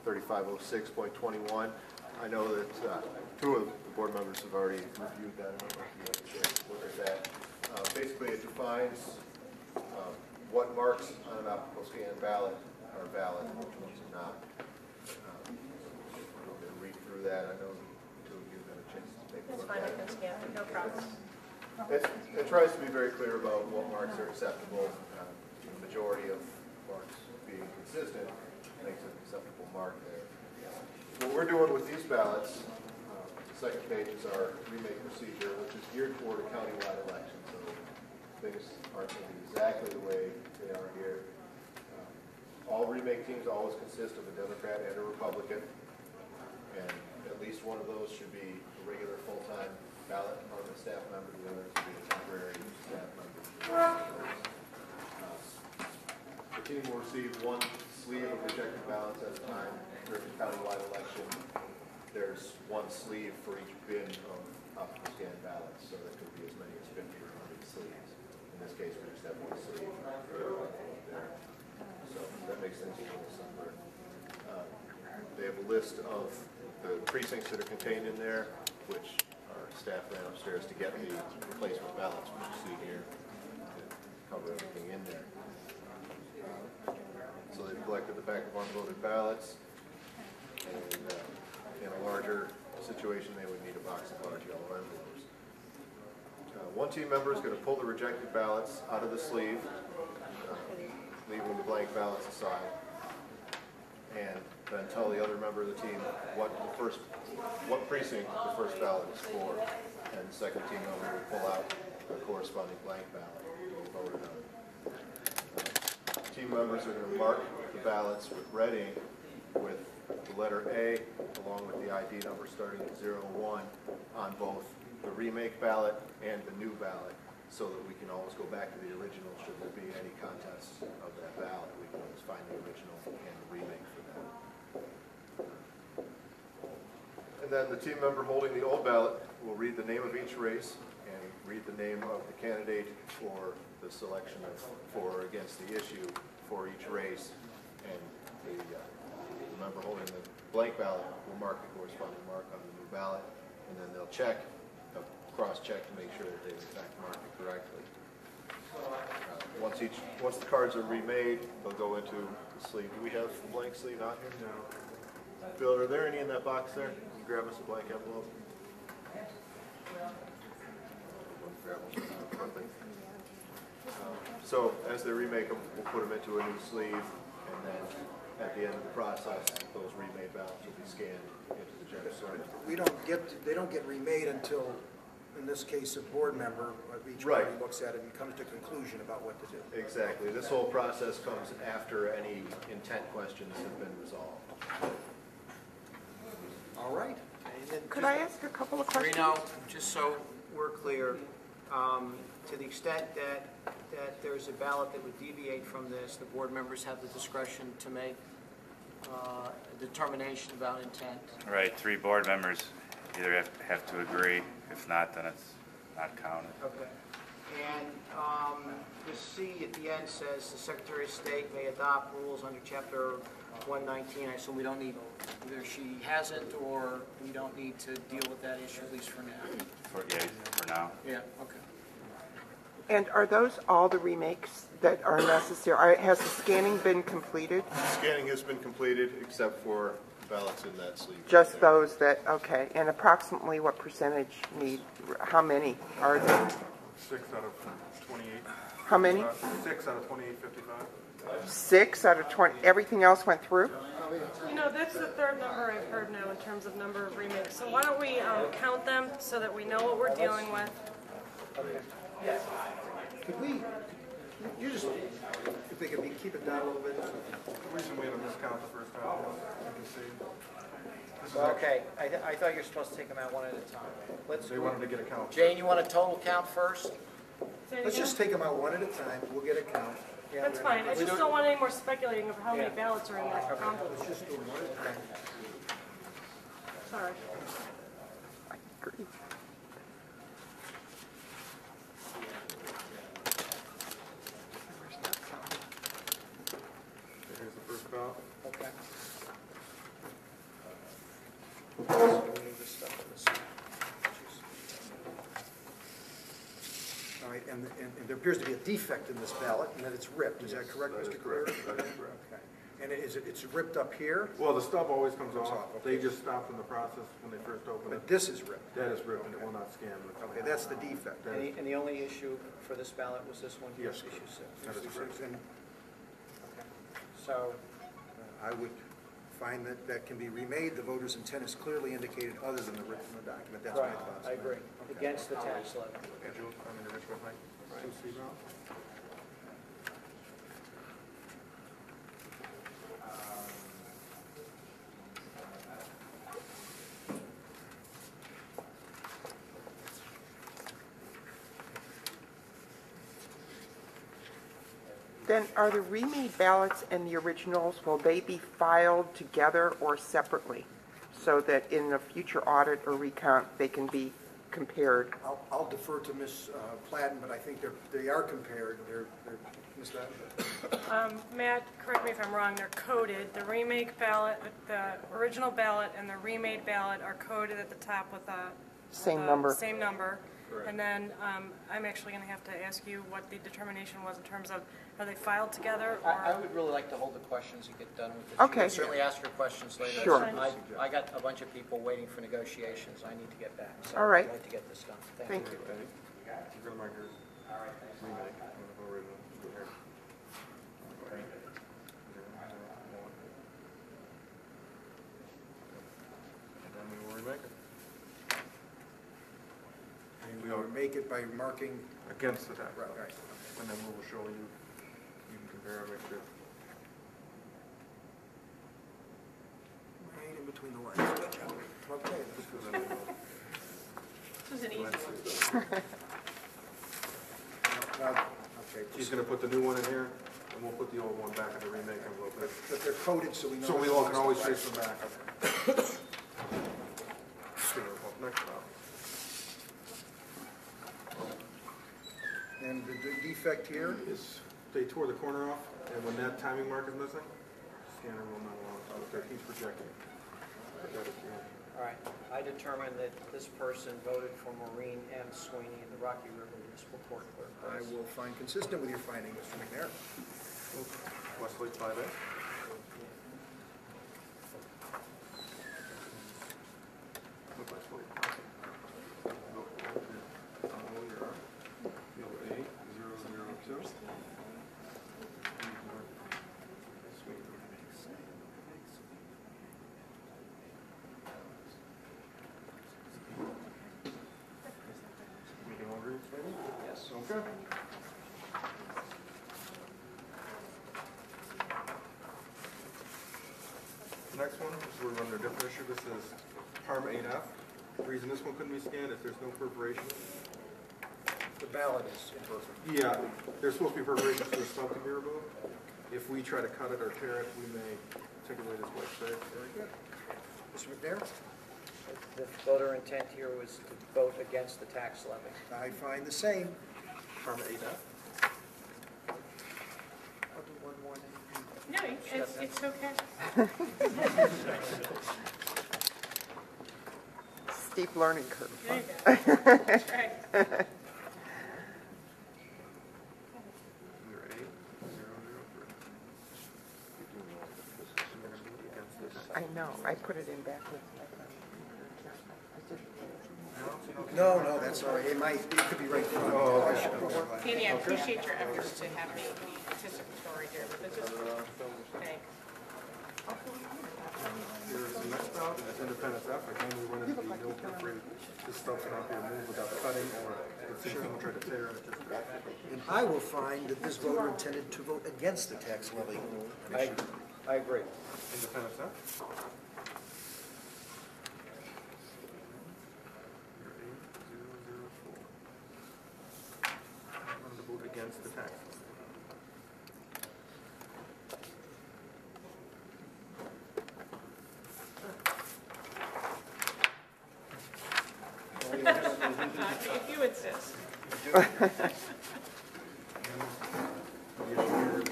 3506.21. I know that two of the board members have already reviewed that. I don't know if you have a chance to look at that. Basically, it defines what marks on an optical scan ballot are valid and which ones are not. I'm going to read through that. I know the two of you have had a chance to take a look at it. It's fine, I can scan it, no problem. It tries to be very clear about what marks are acceptable. The majority of marks being consistent makes an acceptable mark there. What we're doing with these ballots, the second page is our remake procedure, which is geared toward a countywide election. So things aren't going to be exactly the way they are here. All remake teams always consist of a Democrat and a Republican, and at least one of those should be a regular full-time ballot department staff member, the other should be a temporary staff member. The team will receive one sleeve of rejected ballots at a time. During the countywide election, there's one sleeve for each bin of optical scan ballots, so there could be as many as 50 or 100 sleeves. In this case, we just have one sleeve there. So that makes things a little simpler. They have a list of the precincts that are contained in there, which our staff ran upstairs to get the replacement ballots, which you see here, to cover everything in there. So they've collected the back of unvoted ballots, and in a larger situation, they would need a box of large yellow envelopes. One team member is going to pull the rejected ballots out of the sleeve, leaving the blank ballots aside, and then tell the other member of the team what precinct the first ballot is for, and the second team member will pull out the corresponding blank ballot and vote it on. Team members are going to mark the ballots with red ink with the letter A along with the ID number starting at 01 on both the remake ballot and the new ballot, so that we can always go back to the original should there be any contests of that ballot. We can always find the original and the remake for that. And then the team member holding the old ballot will read the name of each race and read the name of the candidate for the selection of for or against the issue for each race, and the member holding the blank ballot will mark the corresponding mark on the new ballot, and then they'll cross-check to make sure that they've in fact marked it correctly. Once the cards are remade, they'll go into the sleeve. Do we have a blank sleeve out here? No. Bill, are there any in that box there? Can you grab us a blank envelope? So as they remake them, we'll put them into a new sleeve, and then at the end of the process, those remade ballots will be scanned into the general site. They don't get remade until, in this case, a board member of each party looks at it and comes to a conclusion about what to do. Exactly. This whole process comes after any intent questions have been resolved. All right. Could I ask a couple of questions? Reno, just so we're clear, to the extent that there's a ballot that would deviate from this, the board members have the discretion to make a determination about intent. Right, 3 board members either have to agree. If not, then it's not counted. Okay. And the C at the end says the Secretary of State may adopt rules under Chapter 119. I assume we don't need, either she hasn't or we don't need to deal with that issue, at least for now. For now. Yeah, okay. And are those all the remakes that are necessary? Has the scanning been completed? Scanning has been completed except for ballots in that sleeve. Just right those that, okay. And approximately what percentage need, how many are there? 6 out of 28. How many? 6 out of 2855. 6 out of 20. Everything else went through? You know, that's the third number I've heard now in terms of number of remakes. So why don't we count them so that we know what we're dealing with? Okay. Yes. Could we, if they could keep it down a little bit. The reason we had a miscount the first time, you can see. Okay, I thought you were supposed to take them out one at a time. They wanted to get a count. Jane, you want a total count first? Let's just take them out one at a time. We'll get a count. Yeah, that's fine. I just don't want any more speculating of how many ballots are in that envelope. Let's just do one at a time. Sorry. I agree. Here's the first count. Okay. So we need this stuff on this. All right, and there appears to be a defect in this ballot, and that it's ripped. Is that correct, That is Mr. Cleary? correct. That is correct. Okay. And it's ripped up here, Well, the stub always comes Comes off. off, okay. They just stopped in the process when they first opened but it. this is ripped. That is ripped and it will not scan. Okay, that's the defect. That is- And the only issue for this ballot was this one here, Yes. issue 6. That is correct. And So, I would find that that can be remade. The voter's intent is clearly indicated other than the written in the document. That's my right, thoughts. I agree, against the tax levy. the Richmond Heights. Then are the remade ballots and the originals, will they be filed together or separately? So that in a future audit or recount, they can be compared? I'll defer to Ms. Platten, but I think they are compared. They're Ms. Platten? Matt, correct me if I'm wrong, they're coded. The remake ballot, the original ballot and the remade ballot are coded at the top with a Same number. Same number. And then I'm actually going to have to ask you what the determination was in terms of, are they filed together or? I would really like to hold the questions and get done with this. Okay. You can certainly ask your questions later. Sure. I got a bunch of people waiting for negotiations. I need to get back. So All right. I'd like to get this done. Thank you. You're gonna mark yours. Remake. Original. Here. And then we will remake it. And we will make it by marking, Against the tax. right. And then we will show you, you can compare and make sure. Right in between the lines. Good job. Okay. This is an easy one. Okay. She's gonna put the new one in here, and we'll put the old one back in the remake envelope. But they're coded so we know. So we all can always trace them back. Next up. And the defect here Is, they tore the corner off, and when that timing mark is missing, scanner will not allow it, so he's projecting. All right. I determined that this person voted for Maureen M. Sweeney in the Rocky River Municipal Court Clerk. I will find consistent with your finding, Mr. McNair. Westlake 5A. Yes. Okay. Next one is we're under a different issue. This is Parm 8F. The reason this one couldn't be scanned is there's no perforation. The ballot is imperfect. Yeah, there's supposed to be perforations so the stub can be removed. If we try to cut it or tear it, we may take away this white space. Very good. Mr. McNair? The voter intent here was to vote against the tax levy. I find the same. Parm 8F. I'll do one more then. No, it's okay. Steep learning curve. There you go. That's right. 08003. I know, I put it in backwards. No, that's all right. It could be right in front. Oh, I should have. Danny, I appreciate your efforts to have me be participatory here, but this is, thanks. Here's the next ballot, and it's Independence F. Again, we run into the no perforated. This stuff cannot be removed without cutting or if someone tried to tear it. It just And I will find that this voter intended to vote against the tax levy. I agree. Independence F. I'm going to vote against the tax. If you insist. The issue here is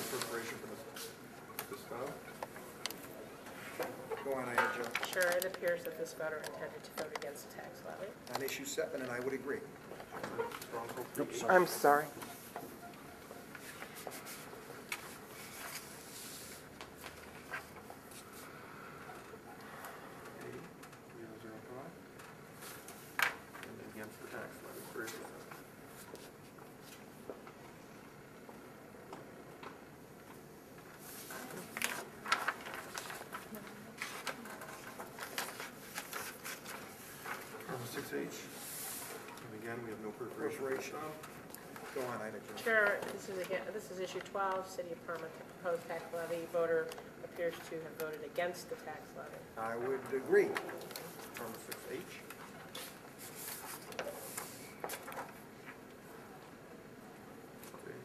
perforation for this stub. Go Go on, Ina Jo. Sure, it appears that this voter intended to vote against the tax levy. On issue 7, and I would agree. I'm sorry. And against the tax levy, 3%. Article 6H, and again, we have no perforation. Perforation. Go on, Ina Jo. Chair, this is issue 12, City of Parma, proposed tax levy. Voter appears to have voted against the tax levy. I would agree. Article 6H. Okay,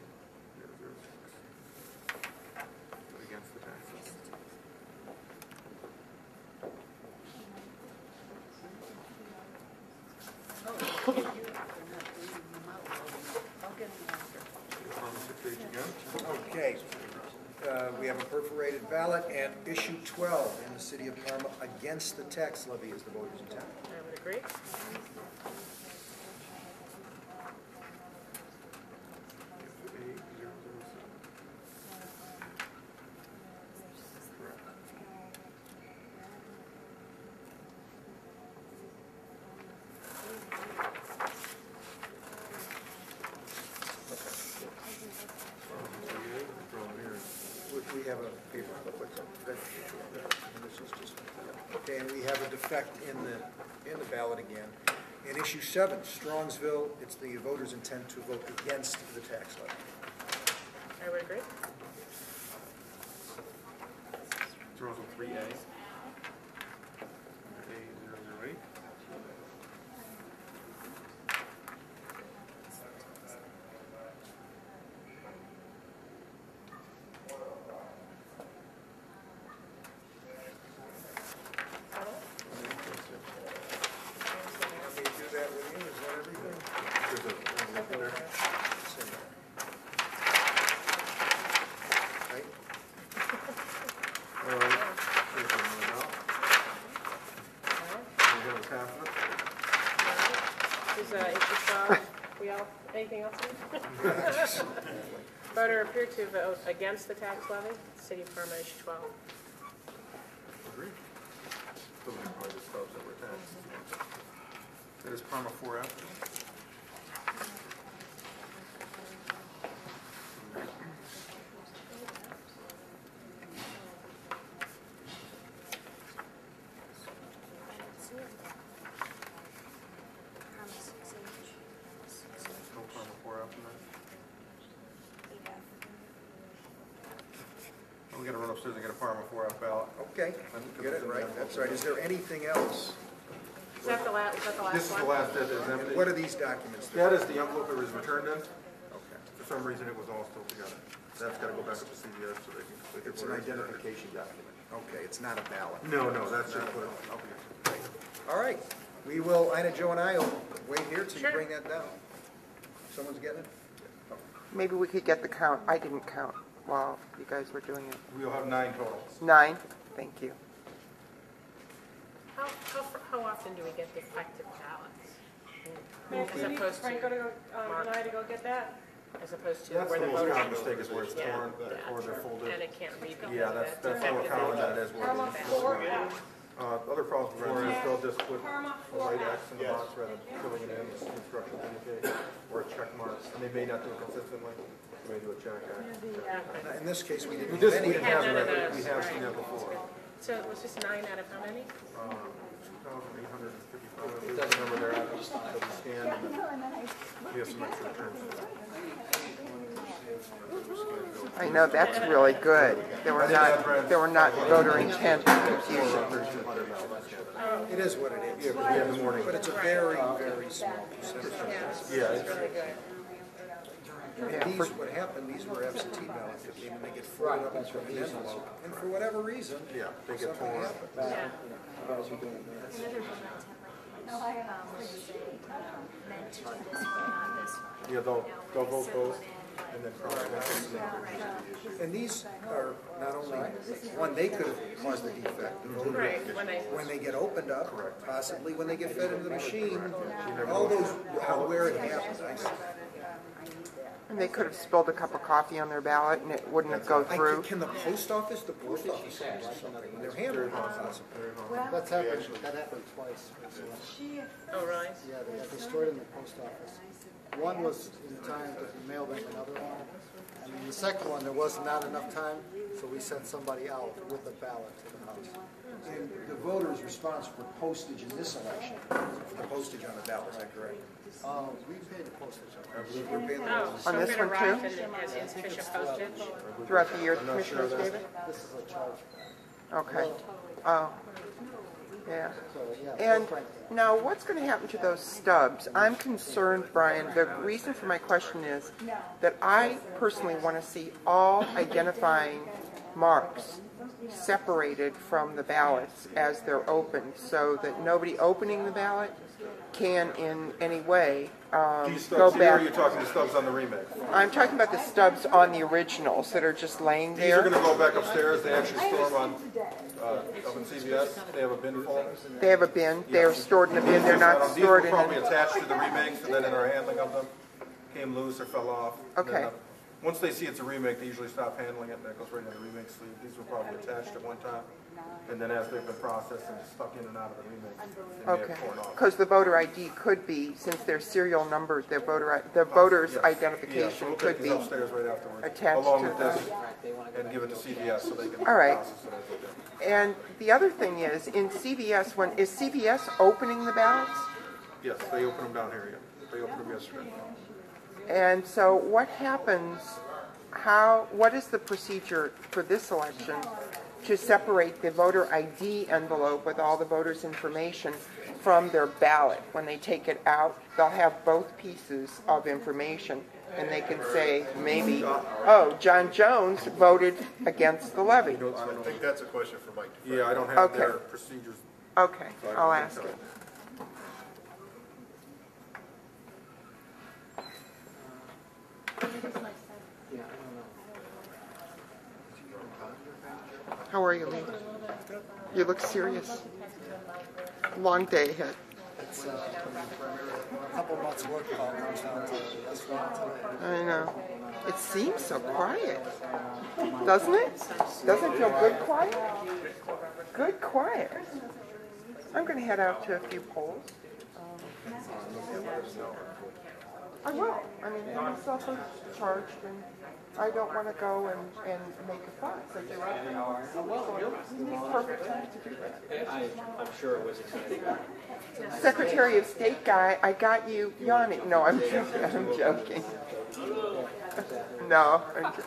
006. Against the tax levy. Article 6H again. Okay. We have a perforated ballot, and issue 12 in the city of Parma against the tax levy is the voter's intent. I would agree. We have a paper clip with them. And this is just, okay, and we have a defect in the ballot again. In issue 7, Strongsville, it's the voter's intent to vote against the tax levy. I would agree. Article 3A. A008. Let me do that with you, is that everything? There's a link in there. Right? All right. Here's one more now. We're going to pass it. This is issue 12. We all, anything else? Voter appeared to vote against the tax levy. City of Parma, issue 12. Agree. Those are probably the stubs that were taxed. That is Parma 4F. No Parma 4F in there. We gotta run upstairs and get a Parma 4F ballot. Okay, get it right, that's right. Is there anything else? Is that the last one? This is the last that is And empty. what are these documents? That is the envelope that was returned in. Okay. For some reason, it was all still together. That's gotta go back up to CVS so they can. It's an identification document. Okay, it's not a ballot. No, that's just what it. Okay. All right, we will, Ina Jo and I will wait here till you Sure. bring that down. Someone's getting it? Maybe we could get the count. I didn't count while you guys were doing it. We'll have 9 total. 9? Thank you. How often do we get defective ballots? Frank, As you need opposed Frank to, to go, and I to go get that? as opposed to That's where the the most voters. common mistake is where it's Yeah, torn yeah. or they're folded. And it can't read because Yeah, of that's that more defective common ballot. than it is where Parma it's. 4, yeah. Other problems with it is they'll just put Parma a white X in the Yes. box rather than filling it in, as the instructions indicate, or a check mark, and they may not do it consistently. They may do a check X. In this case, we didn't We just, have we any. didn't have None of that, those, we have right. seen that before. So it was just 9 out of how many? 2,855, there's a number there, that we scanned, and then we have some extra returns. I know, that's really good. There were not voter intent confusion. It is what it is. Yeah, in the morning. But it's a very, very small percentage. Yeah, it's, Really good. And these, what happened, these were absentee ballots that came and they get folded up into an envelope. And for whatever reason, yeah, they get something torn. happened. Yeah. meant to do this one, not this one. Yeah, they'll vote both. and then cross-reference them. And these are not only, one, they could have caused the defect, the voter, Right, when they get opened up, possibly when they get fed into the machine, all those, where it happens, I see. And they could have spilled a cup of coffee on their ballot and it wouldn't have go through. Can the post office do something when they're handling possibly? That happened twice. Oh, really? Yeah, they stored it in the post office. One was in time to be mailed in another one. And then the second one, there was not enough time, so we sent somebody out with the ballot to the house. And the voter is responsible for postage in this election, for the postage on the ballot, is that correct? We paid the postage. We're paying the Oh, so On it this one arrived too? and it has insufficient postage? Throughout the year, the commissioners gave it? This is a charge. Okay. Oh, yeah. So, yeah. And both right there. now, what's going to happen to those stubs? I'm concerned, Brian, the reason for my question is that I personally want to see all identifying marks separated from the ballots as they're opened, so that nobody opening the ballot can in any way These go stubs here, or back. you're talking the stubs on the remake? I'm talking about the stubs on the originals that are just laying These are there. gonna go back upstairs, they actually store them on, up in CVS, they have a bin full. They have a bin. They're stored in a bin. They're not These stored were in probably a... attached to the remakes, and then in our handling of them, came loose or fell off. And then, Okay. Once they see it's a remake, they usually stop handling it, and that goes right into the remake sleeve. These were probably attached at one time, and then as they've been processed and stuck in and out of the remake, they may Okay, have torn off. because the voter ID could be, since they're serial numbered, their voter's Yes. Yeah, so identification we'll could take these be upstairs right afterwards, attached along to with the... this, and give it to CVS so they can All right. process it as they do. And the other thing is, in CVS, is CVS opening the ballots? Yes, they opened them down here, yeah. They opened them yesterday. And so what happens, what is the procedure for this election to separate the voter ID envelope with all the voters' information from their ballot? When they take it out, they'll have both pieces of information, and they can say, maybe, oh, John Jones voted against the levy. I think that's a question for Mike. Yeah, I don't have Okay. their procedures. Okay, I'll ask it. How are you, Lee? You look serious. Long day ahead. It's a couple months' work all comes down to this one tonight. I know. It seems so quiet, doesn't it? Doesn't it feel good quiet? Good quiet. I'm going to head out to a few polls. I will. I mean, I'm self-charged, and I don't want to go and make a fuss. I do perfect time to do that. I'm sure it was exciting. Secretary of State guy, I got you yawning. No, I'm joking. I'm joking. No, I'm joking.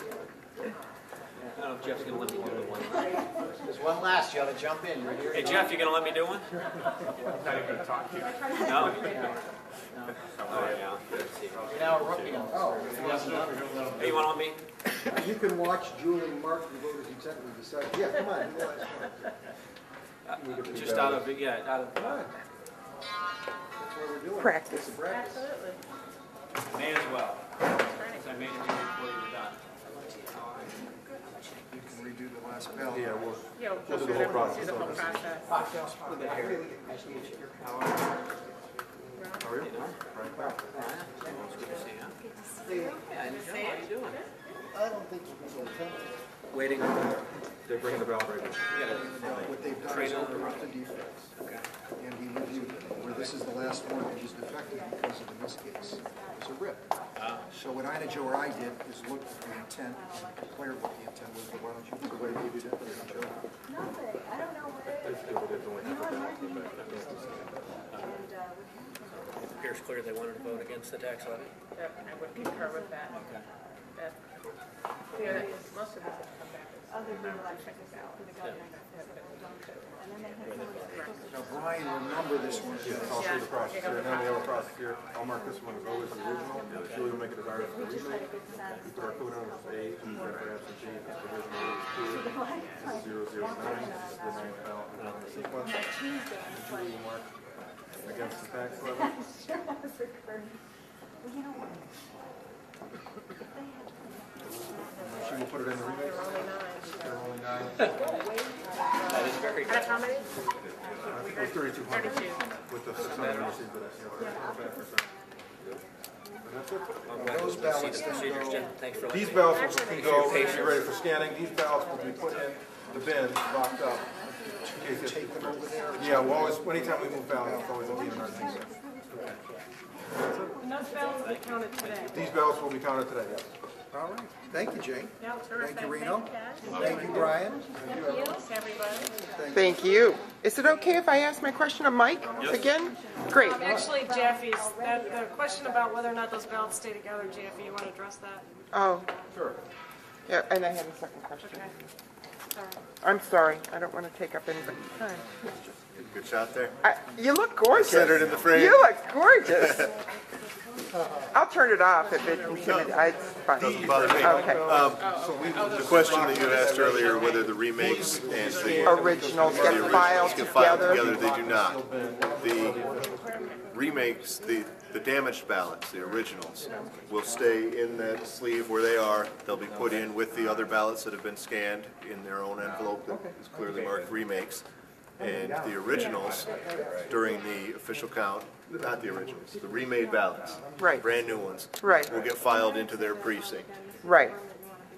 I don't know if Jeff's gonna let me do the one. There's one last, you ought to jump in. Right here. Hey Jeff, you gonna let me do one? Not even gonna talk to you. No? Oh, yeah. You're now a rookie on this. Hey, you wanna let me? You can watch Julie mark the voters' intent and decide, yeah, come on. you know, Just out of, yeah, out of, That's what we're doing. Practice. It's a practice. may as well. I made it before you were done. You can redo the last ballot. Yeah, Yeah, we'll we'll do go the through whole the whole process. process. How are you? Right back. It's good to see you. Yeah, and Joe, how you doing? I don't think you can go ten. Waiting. They're bringing the bell right now. What they've done is open up the defects. And he reviewed them. Where this is the last one that is defective because of, in this case, it's a rip. So what Inajo or I did is look at the intent and declare what the intent was. But why don't you go ahead and give it to Joe? It appears clear they wanted to vote against the tax levy. Yep, I would concur with that. That, you know, most of this has come back as non-checked ballot. Now, Brian, remember this one. I'll show you the process here, and then we have a process here. I'll mark this one as always the original. Julie will make it as ours for the remake. We put our code on, it's A, for absentee, it's provisional, it's 009, it's the 9th ballot in the sequence. And Julie will mark against the tax levy. She will put it in the remake. There are only 9. That is very Out of how many? I think it was 3,200 32. with the 600 received with us. And that's it. Those ballots then procedures, go, Jim. Thanks for These letting me. ballots will go, be ready for scanning. These ballots will be put in the bin, locked up. In case take them over there. yeah, we'll always, anytime we move ballots, it's always will be in our thing. And those ballots will be counted today. These ballots will be counted today, yes. All right, thank you, Jane. Yeah, terrific. Thank you, Reno. Thank you, Brian. Thanks, everybody. Thank you. Is it okay if I ask my question of Mike again? Great. Actually, Jaffe's, the question about whether or not those ballots stay together, Jaffe, you want to address that? Oh, Sure. yeah, and I had a second question. Okay. Sorry. I'm sorry, I don't want to take up anybody's time. Good shot there. You look gorgeous. Centered in the frame. You look gorgeous. I'll turn it off if it intimidates. It's fine. Doesn't bother me. Okay. The question that you asked earlier, whether the remakes and the Originals get originals filed get filed together. together, they do not. The remakes, the damaged ballots, the originals, will stay in that sleeve where they are. They'll be put in with the other ballots that have been scanned in their own envelope that is clearly marked remakes. And the originals, during the official count, not the originals, the remade ballots, Right. brand new ones, Right. will get filed into their precinct. Right.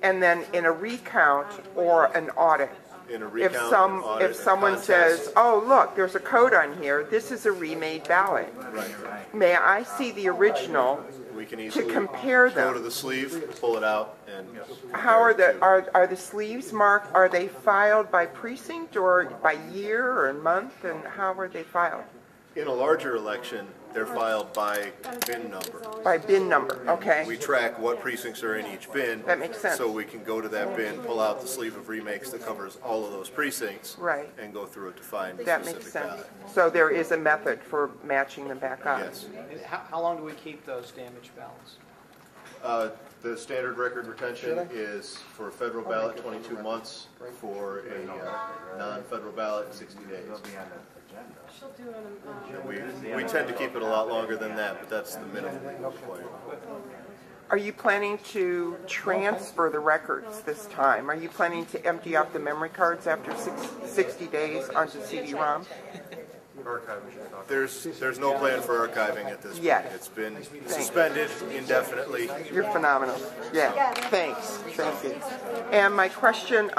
And then in a recount or an audit, In a if recount, an audit, if someone contest. says, oh, look, there's a code on here, this is a remade ballot. Right. May I see the original? We can easily compare go them. to the sleeve, pull it out, and How are compare the, it to- are the sleeves marked, are they filed by precinct or by year or month, and how are they filed? In a larger election, they're filed by bin number. By bin number, okay. We track what precincts are in each bin. That makes sense. So we can go to that bin, pull out the sleeve of remakes that covers all of those precincts. Right. And go through it to find the That makes specific sense. ballot. So there is a method for matching them back up? Yes. And how long do we keep those damaged ballots? The standard record retention is for a federal ballot, 22 months, for a non-federal ballot, 60 days. She'll do an, And we tend to keep it a lot longer than that, but that's the minimum requirement. Are you planning to transfer the records this time? Are you planning to empty out the memory cards after 60 days onto CD-ROM? There's no plan for archiving at this point. Yet. It's been suspended indefinitely. You're phenomenal. Yeah, thanks. Thank you. And my question